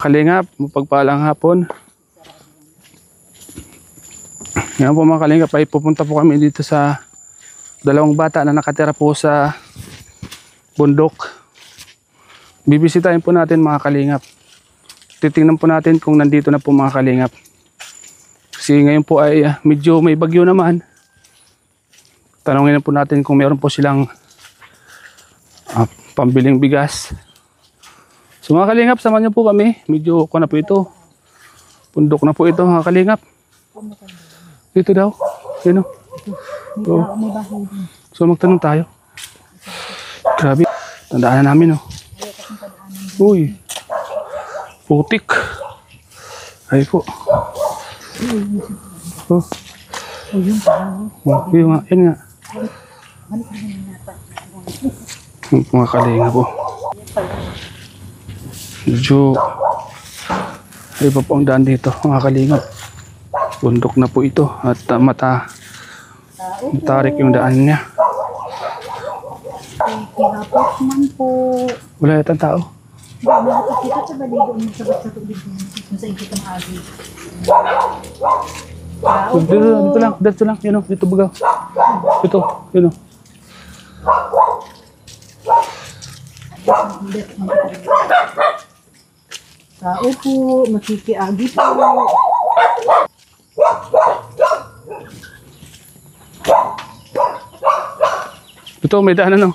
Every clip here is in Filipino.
Kalingap, mapagpalang hapon. Ngayon po mga kalingap ay pupunta po kami dito sa dalawang bata na nakatira po sa bundok. Bibisitahin po natin mga kalingap. Titingnan po natin kung nandito na po mga kalingap. Kasi ngayon po ay medyo may bagyo naman. Tanungin na po natin kung meron po silang pambiling bigas. So mga kalingap, samahan niyo po kami. Medyo na po ito. Bundok na po ito mga kalingap. Dito daw. Yun o. So magtanong tayo. Grabe. Tandaan na namin o. Uy. Putik. Ay po. Oh. Yun nga. Yun nga. Mga kalingap po. Medyo ay pa po ang daan dito mga kalingap. Bundok na po ito at matarik yung daan niya. Hirapot man po. Wala yatang tao. Kita sa balido mo sa tubig mo sa ikot ng agi. Dito lang, dito lang. Yun o, dito baga. Ito, yun o. Tao po, makikiagi po. Ito, may daan ano.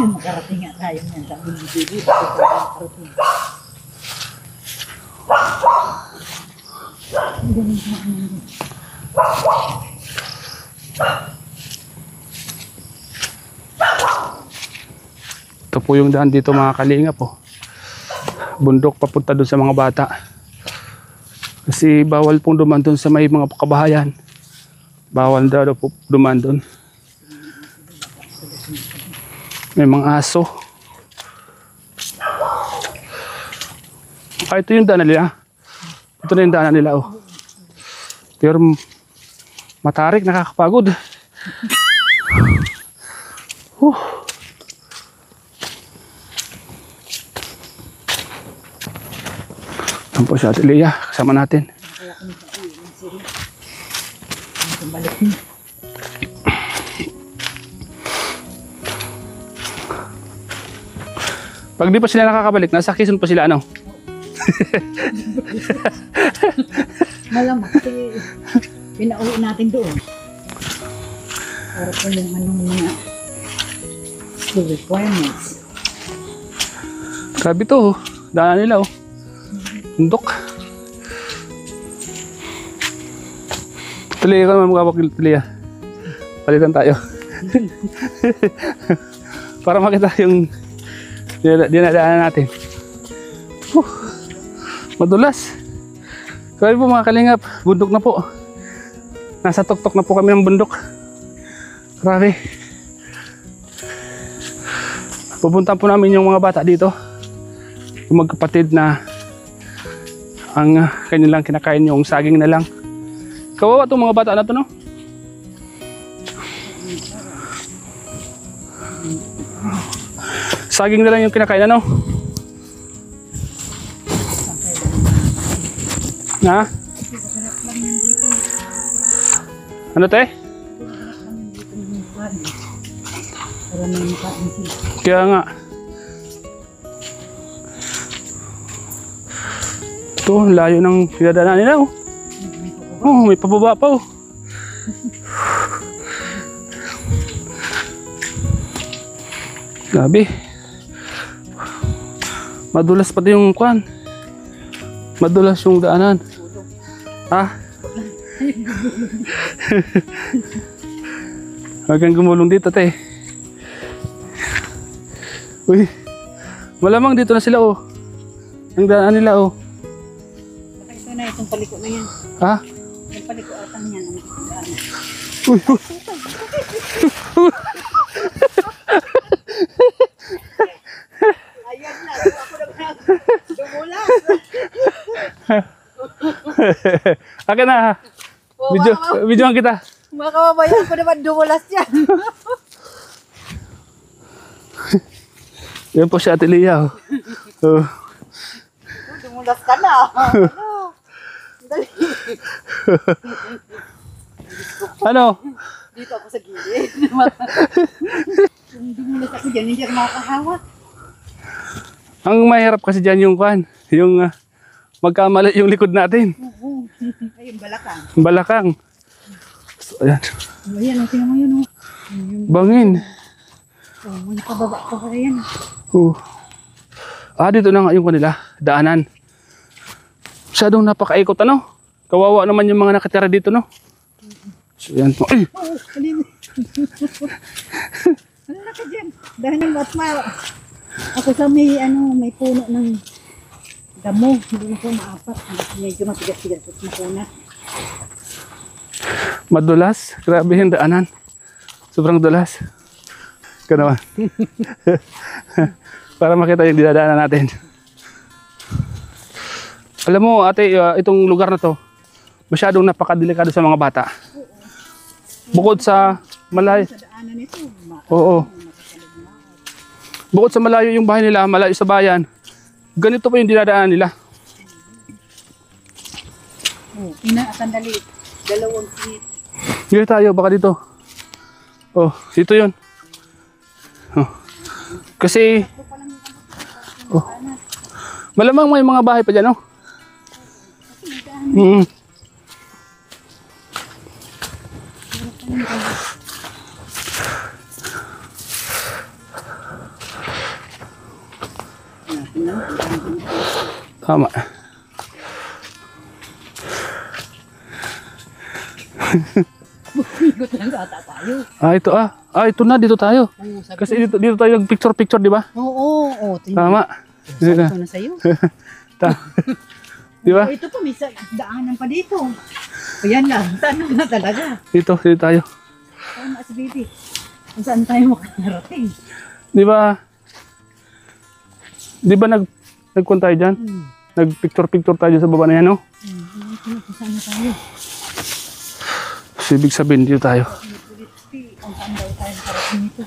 Makarating nga tayo niyan. Sabi ni Bibi, Ito po yung daan dito mga kalingap po. Bundok papunta doon sa mga bata. Kasi bawal pong duman doon sa may mga kabahayan. Bawal daw po duman doon. May mga aso. Ito yung daan nila. Ito na yung daan nila oh. Pero matarik, nakakapagod. Yan po si Ate Lea, kasama natin. Pag di pa sila nakakabalik, nasa Quezon pa sila ano? malamang kasi pinauwi natin doon. Para po yung mga school requirements. Grabe to, daanan nila oh. Bundok. Tuloy ka naman magkapakil, tuloy ah. Palitan tayo. Para makita yung dinadaanan natin. Madulas. Kaya po mga kalingap, bundok na po. Nasa tuktok na po kami ng bundok. Grabe. Pupuntahan po namin yung mga bata dito. Yung magkapatid na ang kanilang kinakain yung saging na lang. Kawawa itong mga bata na to no? Saging na lang yung kinakain ano? Na? Ano te? Kaya nga. Ito, layo ng pinadaanan nila oh. Oh, may pababa pa oh. Grabe. Madulas pati yung kwan. Madulas yung daanan. Ha? Huwag kang gumulong dito, te. Uy. Malamang dito na sila, oh. Ang daanan nila, oh. Ito na, itong paliko na yan. Ha? Yung paliko atang yan. Uy, uy. Ayan na, ako na dumulas. Akin na. Videoan kita. Mga kababayan ko naman dumulas yan. Yan po si Ate Lia. Oh. Dumulas ka na. Dali. Ano? Dito ako sa gilid. Kung dumulas ako dyan, hindi ako makakahawak. Ang mahirap kasi dyan yung kwan. Yung magkamali yung likod natin. Oo. Ayun, balakang. Balakang. So, ayan. Ayan, tingnan mo yun. Bangin. May pababa pa kaya yan. Dito na nga yung kanila. Daanan. Masyadong napakaikot ano. Kawawa naman yung mga nakatira dito no. So yan po. Ay! Oo, alin. Ano na ka dyan? Dahil yung batma. Ako sa may puno ng damo. Hindi ko maapat. Medyo matigas-tigas at makuna. Madulas. Grabe yung daanan. Sobrang dulas. Ika naman. Para makita yung dinadaanan natin. Alam mo ate, itong lugar na to, masyadong napakadelikado sa mga bata. Bukod sa malayo. Sa daanan nito. Oo. Bukod sa malayo yung bahay nila, malayo sa bayan, ganito pa yung dinadaanan nila. Oh, sandali. 2 feet. Dito tayo, baka dito. Oh, dito yun. Oh. Kasi, malamang may mga bahay pa dyan, oh. Tama. Ikot lang ata tayo. Ito na, dito tayo. Oo, sabi Kasi dito tayo picture-picture, di ba? Oo. Tama. Sabi ko na sa'yo. Di ba? Ito pa, may daanan pa dito. Ayan lang, tanong na talaga. Dito tayo. Tama si baby. Kung saan tayo makarating. Di ba? Di ba nagkun tayo dyan? Nag-picture-picture tayo sa baba na yan, no? Kung saan na tayo. So, ibig sabihin dito tayo. Kung saan daw tayo makarating nito.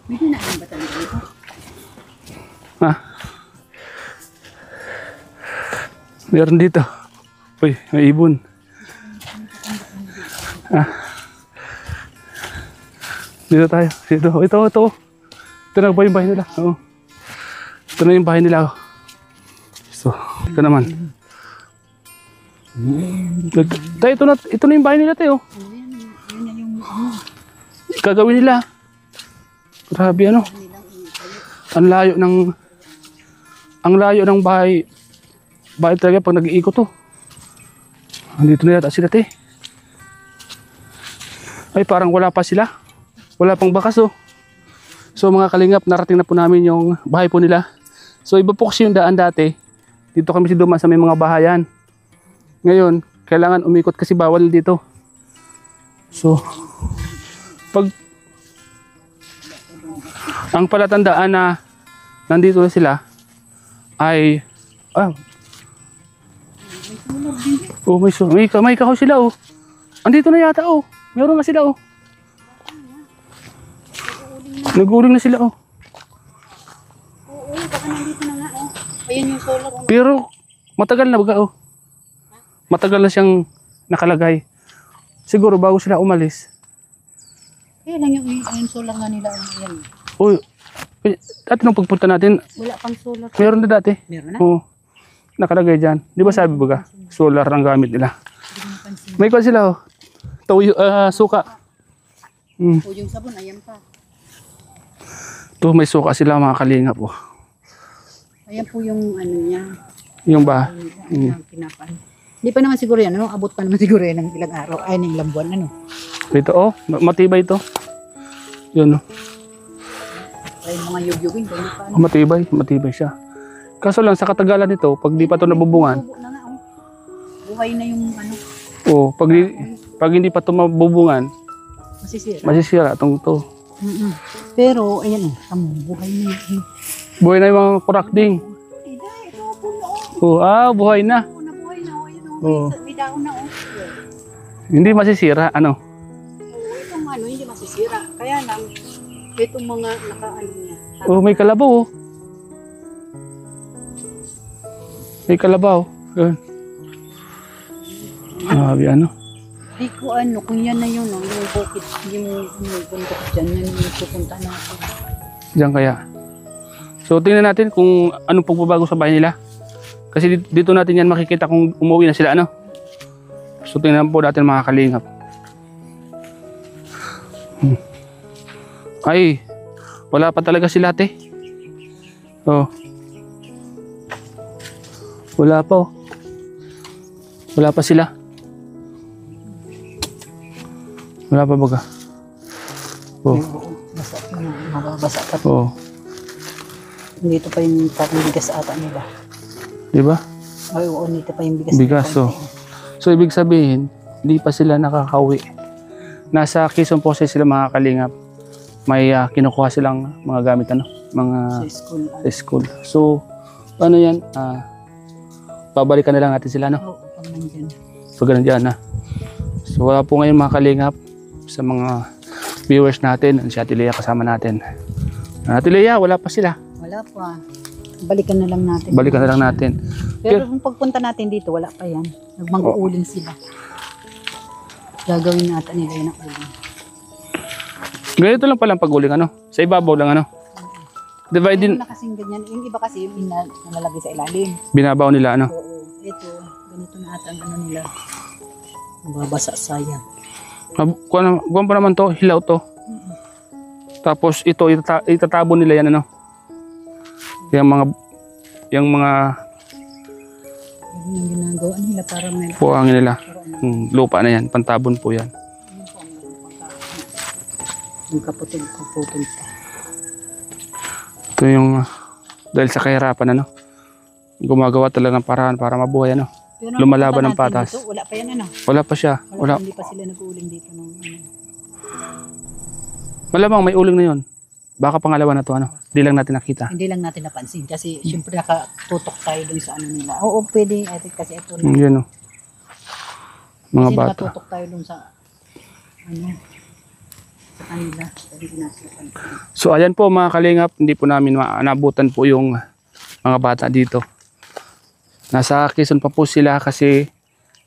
May dinaan ba talaga dito? Ha? Meron dito. Uy, may ibon. Dito tayo. Dito. Ito. Ito na ba yung bahay nila? Oo. Ito na yung bahay nila. So, ito naman. Ito na yung bahay nila tayo. Yan yung Gagawin nila. Grabe ano. Ang layo ng bahay. Bahay talaga pag nag-iikot to. Andito na yata sila te. Ay parang wala pa sila. Wala pang bakas oh. So mga kalingap, narating na po namin yung bahay po nila. So iba po kasi yung daan dati. Dito kami si dumaan sa may mga bahayan. Ngayon, kailangan umikot kasi bawal dito. So, pag ang palatandaan na nandito na sila ay may kahoy sila oh. Andito na yata oh. Meron na sila oh. Naguling na sila oh. Oo, baka nandito na nga oh. Ayan yung solar oh. Pero matagal na baga oh. Matagal na siyang nakalagay. Siguro bago sila umalis. Kaya lang yung solar nga nila yan. Uy, dati nung pagpunta natin, Wala pang solar. meron na dati. Meron na? Oo. Nakalagay dyan. Di ba sabi baga? Solar ang gamit nila. Hindi ko napansin. May kwan sila oh. Toyo, suka. O yung sabon, ayan pa. Ito may suka sila mga kalingap oh. Ayan po yung ano niya. Yung ba? Yung kinapan. Hindi pa naman siguro yan. Ano? Abot pa naman siguro yan ng ilang araw. Ay, ng ilang buwan. Ano? Ito oh. Matibay ito. Yun oh. Ay, mga yugyugin. Kung pa ano. Matibay siya. Kaso lang sa katagalan nito, pag di pa ito nabubungan, Tubo na nga oh. Buhay na yung ano. oh, pag hindi pa ito mabubungan, Masisira. masisira itong to. Pero, ayan oh. Buhay na yun. Buhay na yung mga kurakding. Ito po na oh. Buhay na. Nabuhay na oh. Ayan Oo. oh. May dahon na oh. Hindi masisira, ano? Oo, itong ano, hindi masisira. Kaya kaya lang, itong mga nakaano niya. Oh, may kalabaw oh. May kalabaw. Yun. Grabe ano. Di ko ano, kung yan na yun, yung bukid, yung bundok dyan, yan yung pupunta natin. Diyan kaya. So tingnan natin kung anong pagbabago sa bahay nila. Kasi dito natin yan makikita kung umuwi na sila ano. So tingnan po natin mga kalingap. Ay, wala pa talaga sila ate. Oh. Wala pa oh. Wala pa sila. Wala pa baga. Oh. Basa pa na, mababasa pa. Oh. Dito pa yung parang bigas ata nila. Di ba? Ay, oo, dito pa yung bigas. Bigas oh. So ibig sabihin, hindi pa sila nakakauwi. Nasa Quezon po sila mga kalingap. May kinukuha silang mga gamit ano, mga Sa school. sa school. So ano yan? Babalikan na lang natin sila no. Oo, pag nandyan. So ganun dyan na. So wala po ngayon mga kalingap sa mga viewers natin. Si Ate Lea kasama natin. Ate Lea, wala pa sila. Wala pa. Balikan na lang natin. Balikan na lang natin. Pero kung pagpunta natin dito, wala pa yan. Nagmang-uuling sila. Gagawin natin nila yun ang uling. Ganito lang palang pag-uling ano. Sa ibabaw lang ano. Diba din Meron na kasing ganyan. Yung iba kasi yung nalalagay sa ilalim. binabaw nila ano. Oo. Ito, ganito na ata ang ano nila. Babasa sayang. Kuwan pa naman to, hilaw to. Tapos ito itatabon nila yan ano. Yung mga Yun ang ginagawa nila para may puhangin nila. para ano. Lupa na yan, pantabon po yan. Yun po ang pagkakaroon. Yung kaputol pa. Ito yung dahil sa kahirapan ano. Gumagawa talaga ng paraan para mabuhay ano. Pero Lumalaban ng nung punta natin patas. dito, wala pa yan ano. Wala pa siya. Wala. Hindi pa sila nag-uuling dito ng ano. Malamang may uling na yun. Baka pangalawa na to ano. Di lang natin nakita. Hindi lang natin napansin kasi syempre nakatutok tayo dun sa ano nila. Oo, pwede. I think kasi ito na. Yan o. Mga Kasi bata. nakatutok tayo dun sa ano sa kanila. Hindi ko natin napansin. So ayan po mga kalingap. Hindi po namin nabutan po yung mga bata dito. Nasa Quezon pa po sila kasi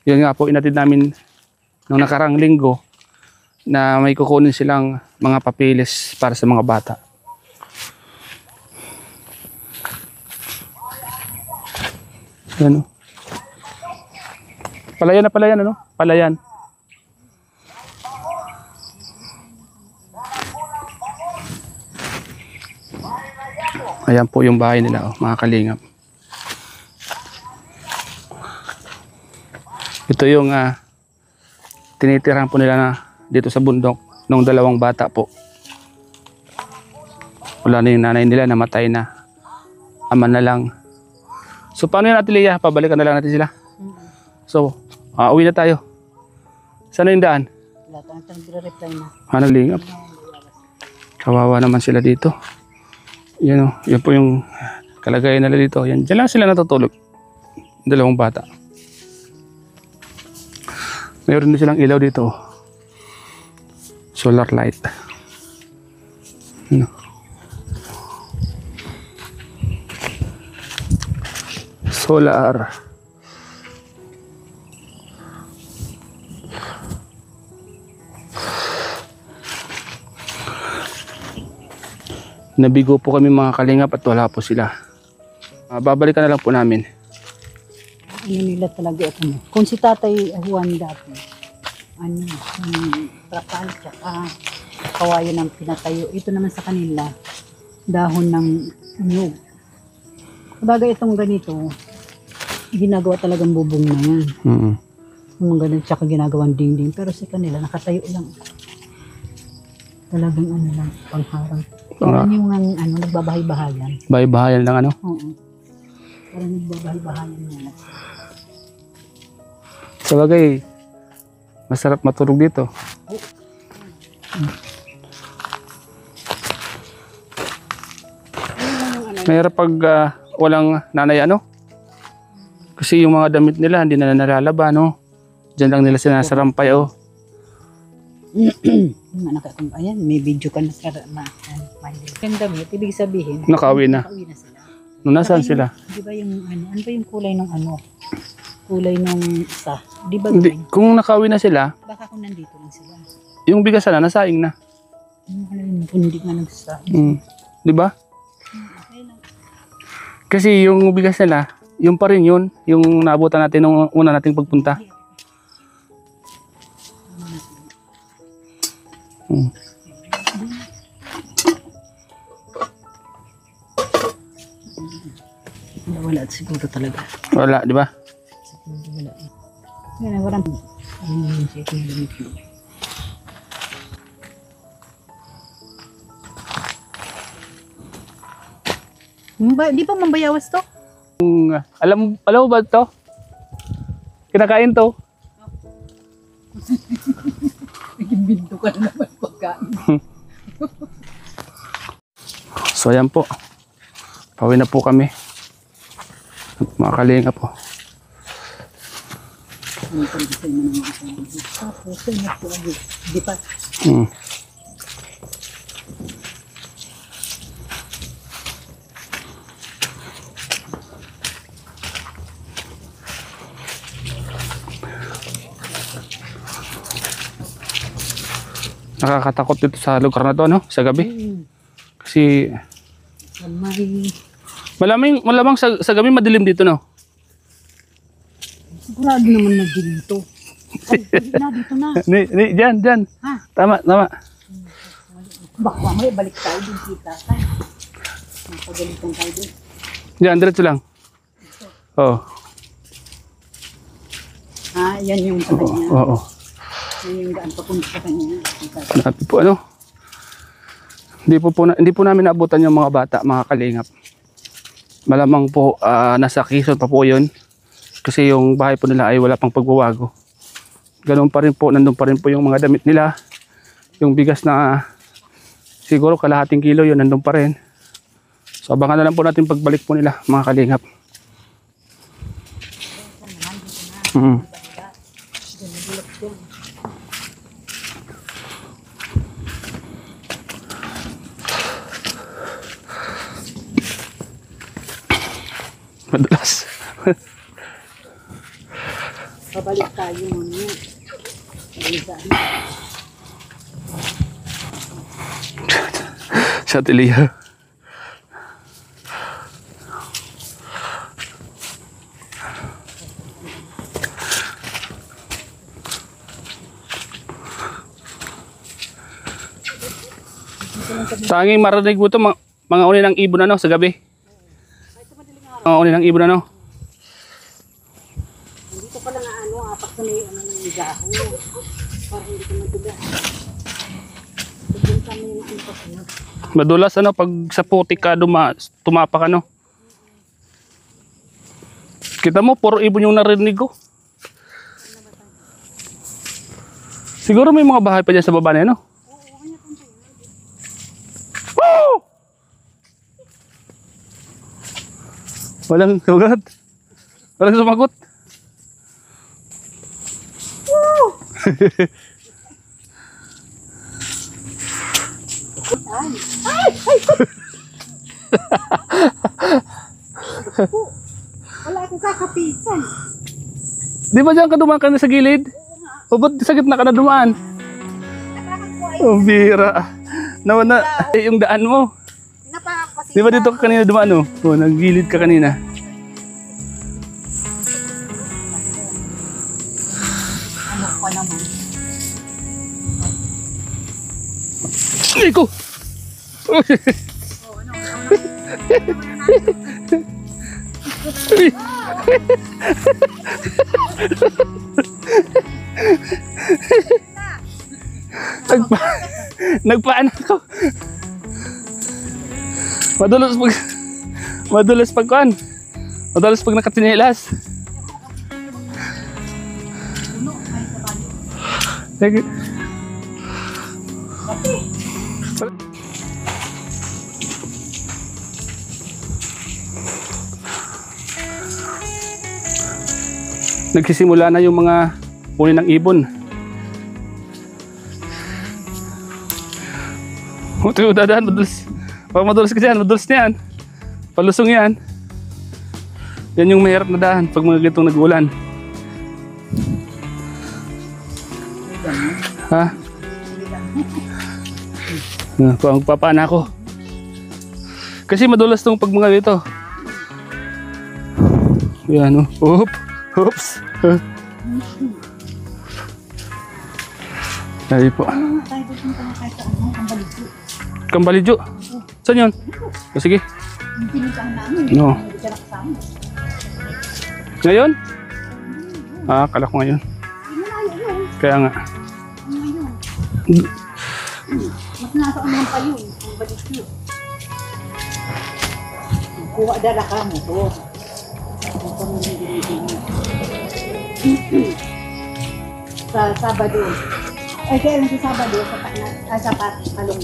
yun nga po inatid namin nung nakarang linggo na may kukunin silang mga papeles para sa mga bata. Yan o. Palayan na palayan ano? Palayan. Ayan po yung bahay nila oh, mga kalingap. Ito yung tinitirahan po nila na dito sa bundok nung dalawang bata po. Wala na yung nanay nila, namatay na. Ama na lang. So paano yan Ate Lea? Pabalikan na lang natin sila. So, uwi na tayo. Saan na yung daan? Wala tayong nagre-reply na. Ano lingap? Kawawa naman sila dito. Yan o, yan po yung kalagayan nila dito. Yan, dyan lang sila natutulog. Dalawang bata. Mayroon din silang ilaw dito. Solar light. Ano? Solar. Nabigo po kami mga kalingap at wala po sila. Babalikan na lang po namin. Ano nila talaga ito mo. Kung si Tatay Juan dati, ano, trapal, tsaka kawayan ng pinatayo. Ito naman sa kanila, dahon ng nyug. Bagay itong ganito, ginagawa talagang bubong na yan. Yung ganun, tsaka ginagawang dingding. Pero sa kanila, nakatayo lang. Talagang ano lang, pangharang. Parang yung ano, nagbabahay-bahayan. Bahay-bahayan lang ano? Oo. Parang nagbabahay-bahayan nila. Sa bagay, masarap matulog dito. Mayroon pag walang nanay ano? Kasi yung mga damit nila hindi na nalalaba no? Diyan lang nila sinasarampay oh. Ayan, may video ka na sa Yung damit, ibig sabihin, Nakauwi na. nakauwi na sila. Nasaan Saka sila? Di ba yung ano ba yung kulay ng ano? Kulay ng isa. Di ba Hindi, ganun? kung nakauwi na sila, Baka kung nandito lang sila. yung bigas na nasaing na. Ano kung hindi nga nagsa. Di ba? Okay lang. Kasi yung bigas nila, yung pa rin yun, yung naabutan natin nung una nating pagpunta. Hmm. Wala siguro talaga. Wala, di ba? Siguro wala. Yan, walang. Ayun yung siya kinagamit mo. Di ba mambayawas to? Alam mo ba to? Kinakain to. Nagimbinto ka na naman pagkain. So ayan po. Pauwi na po kami. Mga kalinga po. Tapos, yun po agad. Di pa. Nakakatakot dito sa lugar na to, no? Sa gabi. Kasi May malamang sa gabi madilim dito, no? sigurado naman na dito. Ay, dito na. Diyan. Ha? Tama. Baka may balik tayo din kita. Ay, napagalitan tayo din. Diyan, diretso lang. Oo. Yan yung sa kanya. Oo. Yan yung daan papunta sa kanya. Grabe po, ano? Hindi po namin naabutan yung mga bata, mga kalingap. Malamang po nasa Quezon pa po yun. Kasi yung bahay po nila ay wala pang pagbabago. Ganun pa rin po, nandun pa rin po yung mga damit nila. Yung bigas na siguro kalahating kilo yun, nandun pa rin. So abangan na lang po natin pagbalik po nila, mga kalingap. Madulas. Pabalik tayo muna. Sa atelier. Tanging marinig mo ito, mga uni ng ibon ano, sa gabi. Mga uni ng ibon ano. Dito pala nga apak na may ng gaho. Para hindi ka matugas. Doon kami yung pasunod. Madulas ano, pag sa putik ka tumapak ano. Kita mo, puro ibon yung narinig ko. Siguro may mga bahay pa dyan sa baba na ano. Woo! Walang sugat. Walang sumagot. Wala akong kakapitan. Di ba dyan ka dumaan ka na sa gilid? O ba't sa gitna ka na dumaan? Oh, bira. Yung daan mo. Di ba dito ka kanina dumaan, oh? Oh, naggilid ka kanina. Ano pa naman? Ay ko! Nagpaan ako. Madulas pag kuan. Madulas pag nakatinelas. Nagsisimula na yung mga uni ng ibon. Ito yung dadaan, madulas. Pag madulas ka dyan, madulas na yan. Palusong yan. Yan yung mahirap na daan pag mga gitong nag-ulan. Ha? Kung papaan ako. Kasi madulas tong pag mga dito. Yan o. Oops. Dali po. Ano nga tayo pupunta na kahit sa ano, ang baligyo. Kambalidyo. Saan yun? O, sige. Yung pinuntahan namin. No. Hindi ka nakasama. Ngayon? Kala ko ngayon. Hindi na yun. Kaya nga. Ngayon. Mas nasa unahan pa yun. Ang baligyo. Kuha dala ka mo to. Sa Sabado. Ay, kaya lang sa Sabado, sa Palong.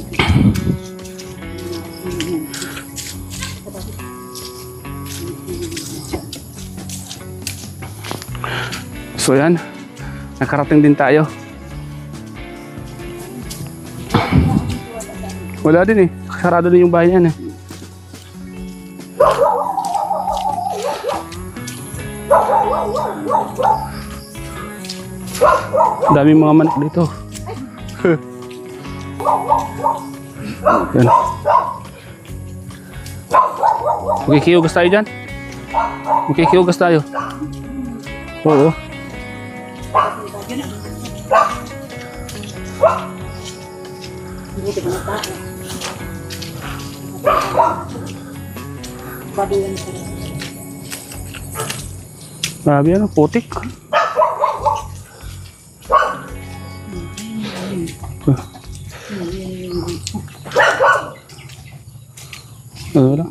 So yan. Nakarating din tayo. Wala din eh. Sarado din yung bahay niyan eh. Daming mga manok dito. Yan. Magkikiugas tayo dyan. Magkikiugas tayo. Oo. Buti ka na tao. Baduyan ko. Grabe ano, putik. Wala.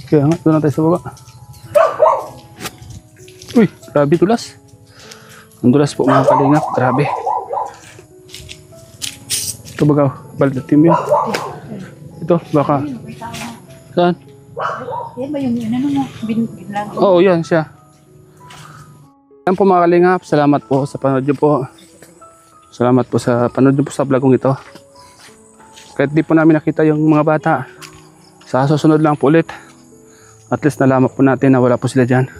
Kaya nga, doon na tayo sa baba. Uy, grabe tulas. Ang dulas po mga kalingap, grabe. Ito baga, baldatim yun. Ito, baka. Saan? Yan ba yung ano mo? Binlang. Oo, yan siya. Yan po mga kalingap, salamat po sa panood nyo po. Salamat po sa panood nyo po sa vlogong ito. Kahit di po namin nakita yung mga bata, sa susunod lang po ulit. At least nalaman po natin na wala po sila dyan.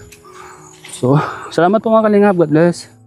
So, salamat po mga kalingap. God bless.